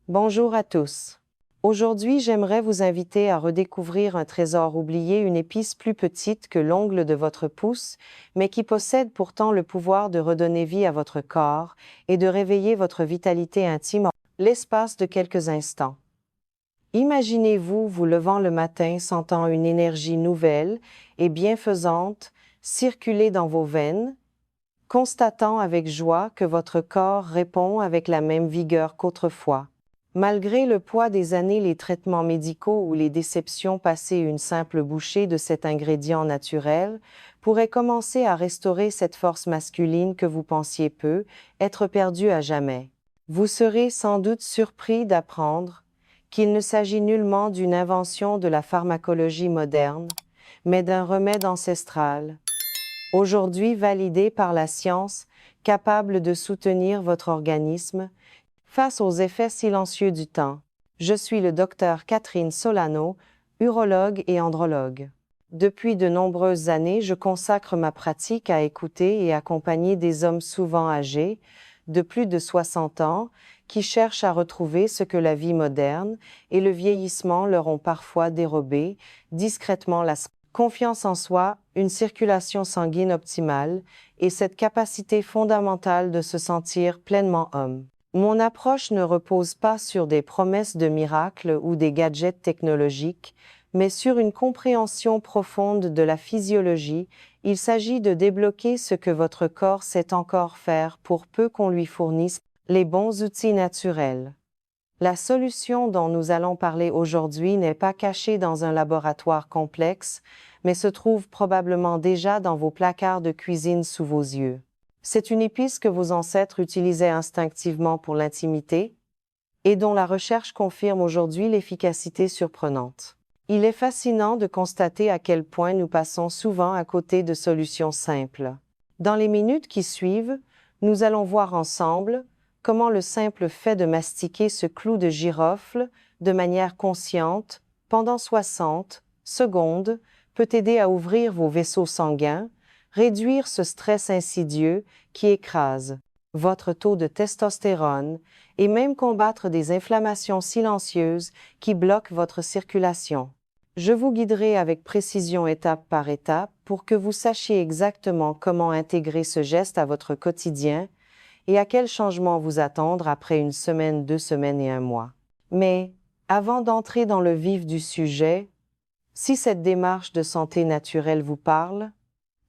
Bonjour à tous. Aujourd'hui, j'aimerais vous inviter à redécouvrir un trésor oublié, une épice plus petite que l'ongle de votre pouce, mais qui possède pourtant le pouvoir de redonner vie à votre corps et de réveiller votre vitalité intime en l'espace de quelques instants. Imaginez-vous vous levant le matin sentant une énergie nouvelle et bienfaisante circuler dans vos veines, constatant avec joie que votre corps répond avec la même vigueur qu'autrefois. Malgré le poids des années, les traitements médicaux ou les déceptions passées, une simple bouchée de cet ingrédient naturel pourrait commencer à restaurer cette force masculine que vous pensiez peu être perdue à jamais. Vous serez sans doute surpris d'apprendre qu'il ne s'agit nullement d'une invention de la pharmacologie moderne, mais d'un remède ancestral, aujourd'hui validé par la science, capable de soutenir votre organisme face aux effets silencieux du temps. Je suis le docteur Catherine Solano, urologue et andrologue. Depuis de nombreuses années, je consacre ma pratique à écouter et accompagner des hommes souvent âgés, de plus de 60 ans, qui cherchent à retrouver ce que la vie moderne et le vieillissement leur ont parfois dérobé, discrètement la confiance en soi, une circulation sanguine optimale et cette capacité fondamentale de se sentir pleinement homme. Mon approche ne repose pas sur des promesses de miracles ou des gadgets technologiques, mais sur une compréhension profonde de la physiologie. Il s'agit de débloquer ce que votre corps sait encore faire pour peu qu'on lui fournisse les bons outils naturels. La solution dont nous allons parler aujourd'hui n'est pas cachée dans un laboratoire complexe, mais se trouve probablement déjà dans vos placards de cuisine sous vos yeux. C'est une épice que vos ancêtres utilisaient instinctivement pour l'intimité et dont la recherche confirme aujourd'hui l'efficacité surprenante. Il est fascinant de constater à quel point nous passons souvent à côté de solutions simples. Dans les minutes qui suivent, nous allons voir ensemble comment le simple fait de mastiquer ce clou de girofle de manière consciente pendant 60 secondes peut aider à ouvrir vos vaisseaux sanguins, réduire ce stress insidieux qui écrase votre taux de testostérone et même combattre des inflammations silencieuses qui bloquent votre circulation. Je vous guiderai avec précision étape par étape pour que vous sachiez exactement comment intégrer ce geste à votre quotidien et à quel changement vous attendre après une semaine, 2 semaines et 1 mois. Mais, avant d'entrer dans le vif du sujet, si cette démarche de santé naturelle vous parle,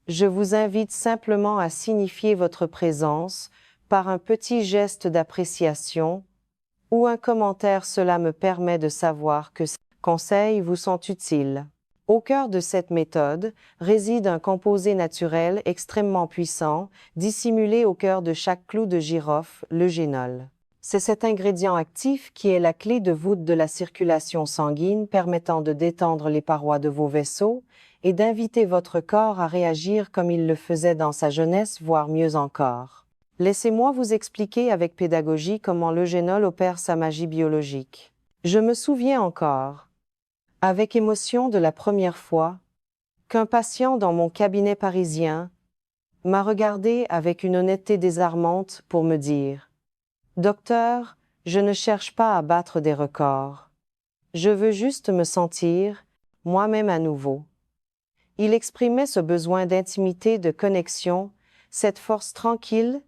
je vous invite simplement à signifier votre présence par un petit geste d'appréciation ou un commentaire. Cela me permet de savoir que ces conseils vous sont utiles. Au cœur de cette méthode réside un composé naturel extrêmement puissant, dissimulé au cœur de chaque clou de girofle, le génol. C'est cet ingrédient actif qui est la clé de voûte de la circulation sanguine, permettant de détendre les parois de vos vaisseaux et d'inviter votre corps à réagir comme il le faisait dans sa jeunesse, voire mieux encore. Laissez-moi vous expliquer avec pédagogie comment le génol opère sa magie biologique. Je me souviens encore, avec émotion, de la première fois qu'un patient dans mon cabinet parisien m'a regardé avec une honnêteté désarmante pour me dire « Docteur, je ne cherche pas à battre des records. Je veux juste me sentir moi-même à nouveau. » Il exprimait ce besoin d'intimité, de connexion, cette force tranquille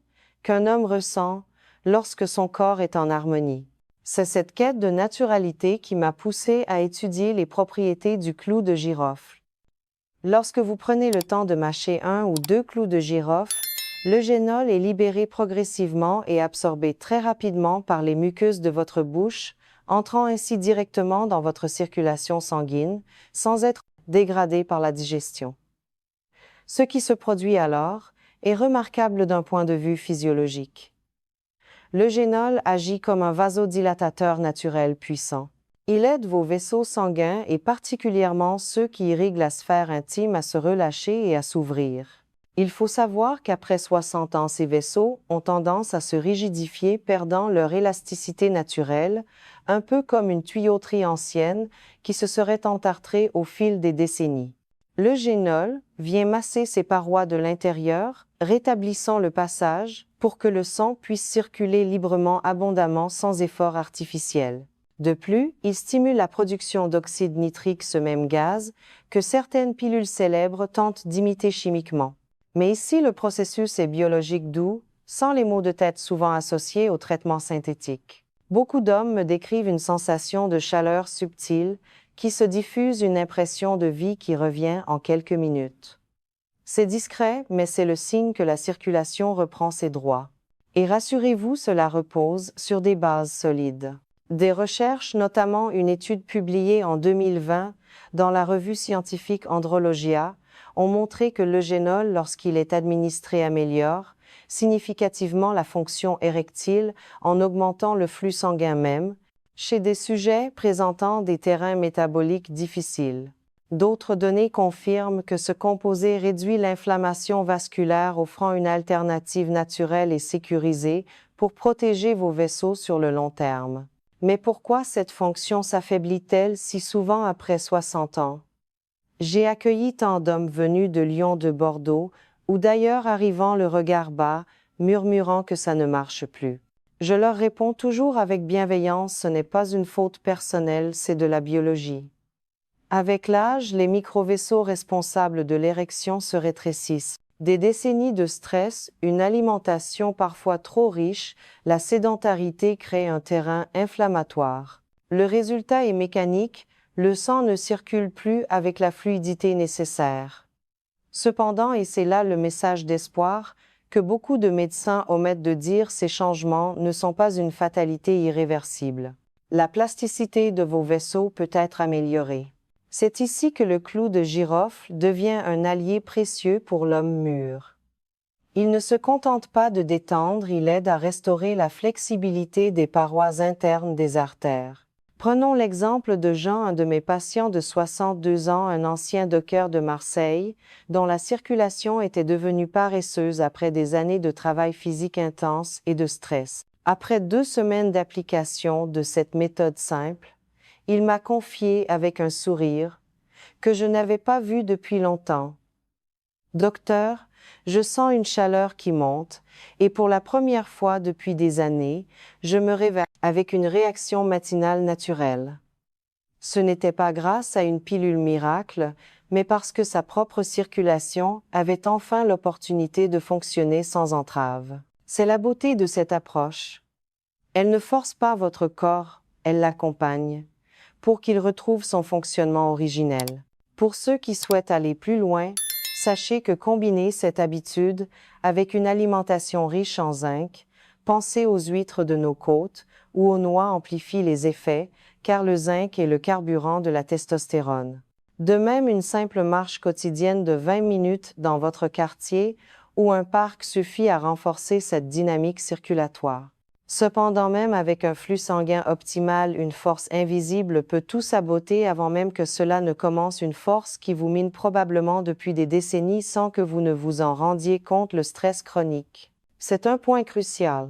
qu'un homme ressent lorsque son corps est en harmonie. C'est cette quête de naturalité qui m'a poussé à étudier les propriétés du clou de girofle. Lorsque vous prenez le temps de mâcher 1 ou 2 clous de girofle, le génol est libéré progressivement et absorbé très rapidement par les muqueuses de votre bouche, entrant ainsi directement dans votre circulation sanguine, sans être dégradé par la digestion. Ce qui se produit alors est remarquable d'un point de vue physiologique. Le génol agit comme un vasodilatateur naturel puissant. Il aide vos vaisseaux sanguins et particulièrement ceux qui irriguent la sphère intime à se relâcher et à s'ouvrir. Il faut savoir qu'après 60 ans, ces vaisseaux ont tendance à se rigidifier, perdant leur élasticité naturelle, un peu comme une tuyauterie ancienne qui se serait entartrée au fil des décennies. Le génol vient masser ces parois de l'intérieur, Rétablissons le passage pour que le sang puisse circuler librement abondamment sans effort artificiel. De plus, il stimule la production d'oxyde nitrique, ce même gaz, que certaines pilules célèbres tentent d'imiter chimiquement. Mais ici, le processus est biologique doux, sans les maux de tête souvent associés au traitement synthétique. Beaucoup d'hommes me décrivent une sensation de chaleur subtile qui se diffuse, une impression de vie qui revient en quelques minutes. C'est discret, mais c'est le signe que la circulation reprend ses droits. Et rassurez-vous, cela repose sur des bases solides. Des recherches, notamment une étude publiée en 2020 dans la revue scientifique Andrologia, ont montré que l'eugénol, lorsqu'il est administré, améliore significativement la fonction érectile en augmentant le flux sanguin même, chez des sujets présentant des terrains métaboliques difficiles. D'autres données confirment que ce composé réduit l'inflammation vasculaire, offrant une alternative naturelle et sécurisée pour protéger vos vaisseaux sur le long terme. Mais pourquoi cette fonction s'affaiblit-elle si souvent après 60 ans? J'ai accueilli tant d'hommes venus de Lyon, de Bordeaux, ou d'ailleurs arrivant le regard bas, murmurant que ça ne marche plus. Je leur réponds toujours avec bienveillance, ce n'est pas une faute personnelle, c'est de la biologie. Avec l'âge, les microvaisseaux responsables de l'érection se rétrécissent. Des décennies de stress, une alimentation parfois trop riche, la sédentarité crée un terrain inflammatoire. Le résultat est mécanique, le sang ne circule plus avec la fluidité nécessaire. Cependant, et c'est là le message d'espoir, que beaucoup de médecins omettent de dire, ces changements ne sont pas une fatalité irréversible. La plasticité de vos vaisseaux peut être améliorée. C'est ici que le clou de girofle devient un allié précieux pour l'homme mûr. Il ne se contente pas de détendre, il aide à restaurer la flexibilité des parois internes des artères. Prenons l'exemple de Jean, un de mes patients de 62 ans, un ancien docker de Marseille, dont la circulation était devenue paresseuse après des années de travail physique intense et de stress. Après 2 semaines d'application de cette méthode simple, il m'a confié avec un sourire que je n'avais pas vu depuis longtemps. « Docteur, je sens une chaleur qui monte, et pour la première fois depuis des années, je me réveille avec une réaction matinale naturelle. Ce n'était pas grâce à une pilule miracle, mais parce que sa propre circulation avait enfin l'opportunité de fonctionner sans entrave. C'est la beauté de cette approche. Elle ne force pas votre corps, elle l'accompagne, pour qu'il retrouve son fonctionnement originel. Pour ceux qui souhaitent aller plus loin, sachez que combiner cette habitude avec une alimentation riche en zinc, pensez aux huîtres de nos côtes ou aux noix, amplifie les effets, car le zinc est le carburant de la testostérone. De même, une simple marche quotidienne de 20 minutes dans votre quartier ou un parc suffit à renforcer cette dynamique circulatoire. Cependant, même avec un flux sanguin optimal, une force invisible peut tout saboter avant même que cela ne commence, une force qui vous mine probablement depuis des décennies sans que vous ne vous en rendiez compte, le stress chronique. C'est un point crucial.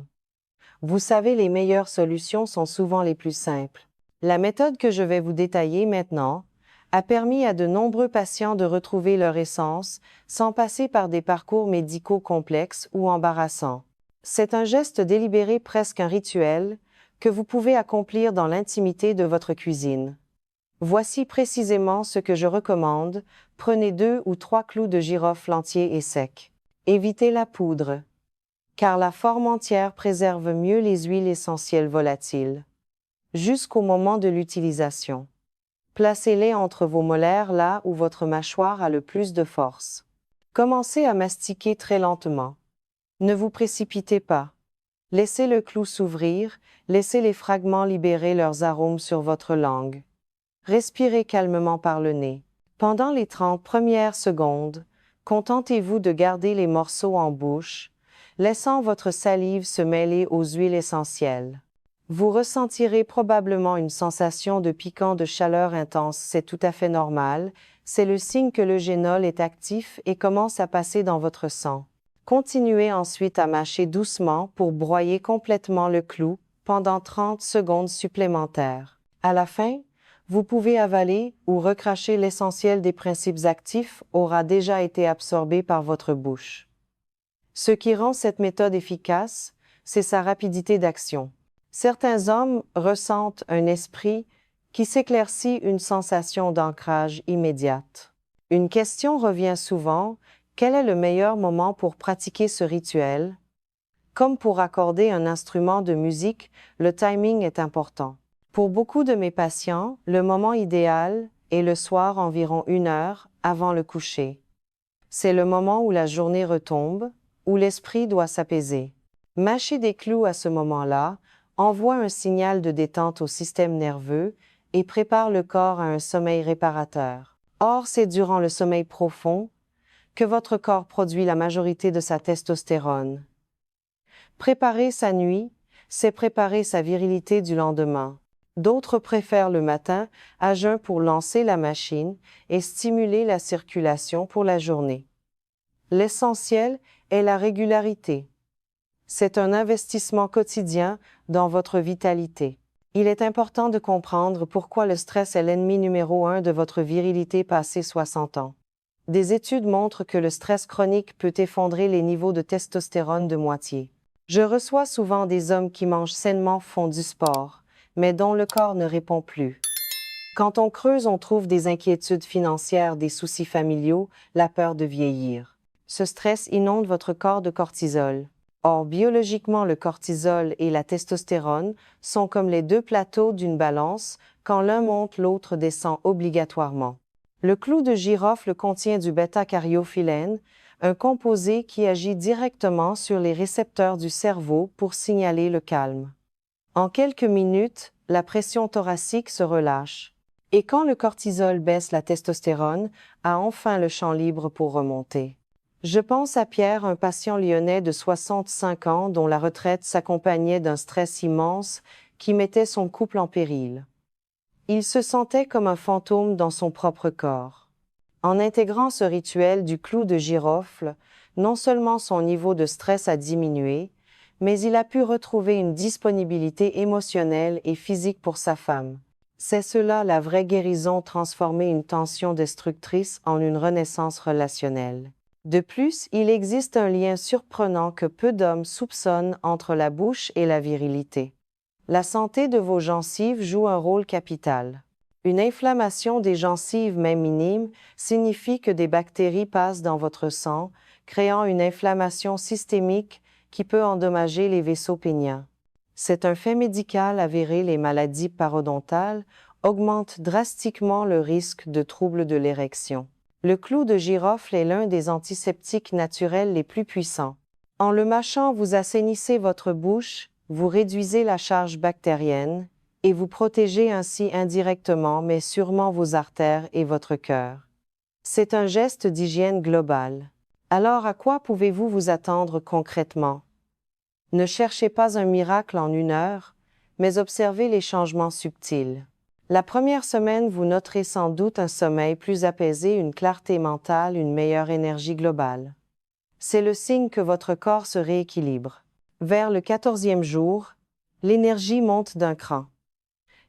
Vous savez, les meilleures solutions sont souvent les plus simples. La méthode que je vais vous détailler maintenant a permis à de nombreux patients de retrouver leur essence sans passer par des parcours médicaux complexes ou embarrassants. C'est un geste délibéré, presque un rituel, que vous pouvez accomplir dans l'intimité de votre cuisine. Voici précisément ce que je recommande. Prenez 2 ou 3 clous de girofle entiers et secs. Évitez la poudre, car la forme entière préserve mieux les huiles essentielles volatiles. Jusqu'au moment de l'utilisation, placez-les entre vos molaires, là où votre mâchoire a le plus de force. Commencez à mastiquer très lentement. Ne vous précipitez pas. Laissez le clou s'ouvrir, laissez les fragments libérer leurs arômes sur votre langue. Respirez calmement par le nez. Pendant les 30 premières secondes, contentez-vous de garder les morceaux en bouche, laissant votre salive se mêler aux huiles essentielles. Vous ressentirez probablement une sensation de piquant, de chaleur intense, c'est tout à fait normal, c'est le signe que l'eugénol est actif et commence à passer dans votre sang. Continuez ensuite à mâcher doucement pour broyer complètement le clou pendant 30 secondes supplémentaires. À la fin, vous pouvez avaler ou recracher, l'essentiel des principes actifs aura déjà été absorbé par votre bouche. Ce qui rend cette méthode efficace, c'est sa rapidité d'action. Certains hommes ressentent un esprit qui s'éclaircit, une sensation d'ancrage immédiate. Une question revient souvent: quel est le meilleur moment pour pratiquer ce rituel? Comme pour accorder un instrument de musique, le timing est important. Pour beaucoup de mes patients, le moment idéal est le soir, environ 1 heure avant le coucher. C'est le moment où la journée retombe, où l'esprit doit s'apaiser. Mâcher des clous à ce moment-là envoie un signal de détente au système nerveux et prépare le corps à un sommeil réparateur. Or, c'est durant le sommeil profond que votre corps produit la majorité de sa testostérone. Préparer sa nuit, c'est préparer sa virilité du lendemain. D'autres préfèrent le matin à jeun pour lancer la machine et stimuler la circulation pour la journée. L'essentiel est la régularité. C'est un investissement quotidien dans votre vitalité. Il est important de comprendre pourquoi le stress est l'ennemi numéro 1 de votre virilité passé 60 ans. Des études montrent que le stress chronique peut effondrer les niveaux de testostérone de moitié. Je reçois souvent des hommes qui mangent sainement, font du sport, mais dont le corps ne répond plus. Quand on creuse, on trouve des inquiétudes financières, des soucis familiaux, la peur de vieillir. Ce stress inonde votre corps de cortisol. Or, biologiquement, le cortisol et la testostérone sont comme les deux plateaux d'une balance. Quand l'un monte, l'autre descend obligatoirement. Le clou de girofle contient du bêta-cariophyllène, un composé qui agit directement sur les récepteurs du cerveau pour signaler le calme. En quelques minutes, la pression thoracique se relâche. Et quand le cortisol baisse, la testostérone a enfin le champ libre pour remonter. Je pense à Pierre, un patient lyonnais de 65 ans dont la retraite s'accompagnait d'un stress immense qui mettait son couple en péril. Il se sentait comme un fantôme dans son propre corps. En intégrant ce rituel du clou de girofle, non seulement son niveau de stress a diminué, mais il a pu retrouver une disponibilité émotionnelle et physique pour sa femme. C'est cela la vraie guérison, transformer une tension destructrice en une renaissance relationnelle. De plus, il existe un lien surprenant que peu d'hommes soupçonnent entre la bouche et la virilité. La santé de vos gencives joue un rôle capital. Une inflammation des gencives, même minime, signifie que des bactéries passent dans votre sang, créant une inflammation systémique qui peut endommager les vaisseaux péniens. C'est un fait médical avéré, les maladies parodontales augmentent drastiquement le risque de troubles de l'érection. Le clou de girofle est l'un des antiseptiques naturels les plus puissants. En le mâchant, vous assainissez votre bouche, vous réduisez la charge bactérienne, et vous protégez ainsi indirectement mais sûrement vos artères et votre cœur. C'est un geste d'hygiène globale. Alors à quoi pouvez-vous vous attendre concrètement? Ne cherchez pas un miracle en 1 heure, mais observez les changements subtils. La première semaine, vous noterez sans doute un sommeil plus apaisé, une clarté mentale, une meilleure énergie globale. C'est le signe que votre corps se rééquilibre. Vers le 14e jour, l'énergie monte d'un cran.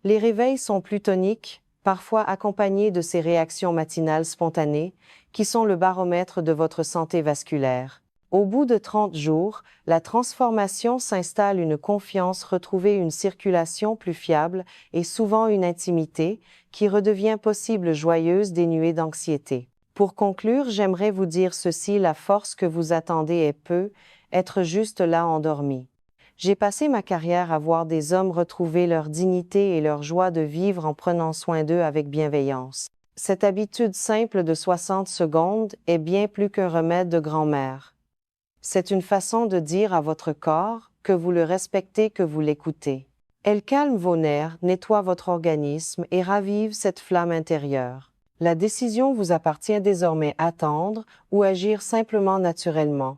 Les réveils sont plus toniques, parfois accompagnés de ces réactions matinales spontanées, qui sont le baromètre de votre santé vasculaire. Au bout de 30 jours, la transformation s'installe, une confiance retrouvée, une circulation plus fiable et souvent une intimité qui redevient possible, joyeuse, dénuée d'anxiété. Pour conclure, j'aimerais vous dire ceci: la force que vous attendez est peu, être juste là endormi. J'ai passé ma carrière à voir des hommes retrouver leur dignité et leur joie de vivre en prenant soin d'eux avec bienveillance. Cette habitude simple de 60 secondes est bien plus qu'un remède de grand-mère. C'est une façon de dire à votre corps que vous le respectez, que vous l'écoutez. Elle calme vos nerfs, nettoie votre organisme et ravive cette flamme intérieure. La décision vous appartient désormais: attendre ou agir simplement naturellement.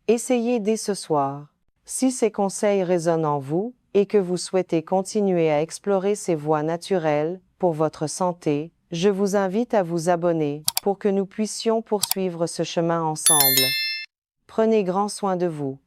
Essayez dès ce soir. Si ces conseils résonnent en vous et que vous souhaitez continuer à explorer ces voies naturelles pour votre santé, je vous invite à vous abonner pour que nous puissions poursuivre ce chemin ensemble. Prenez grand soin de vous.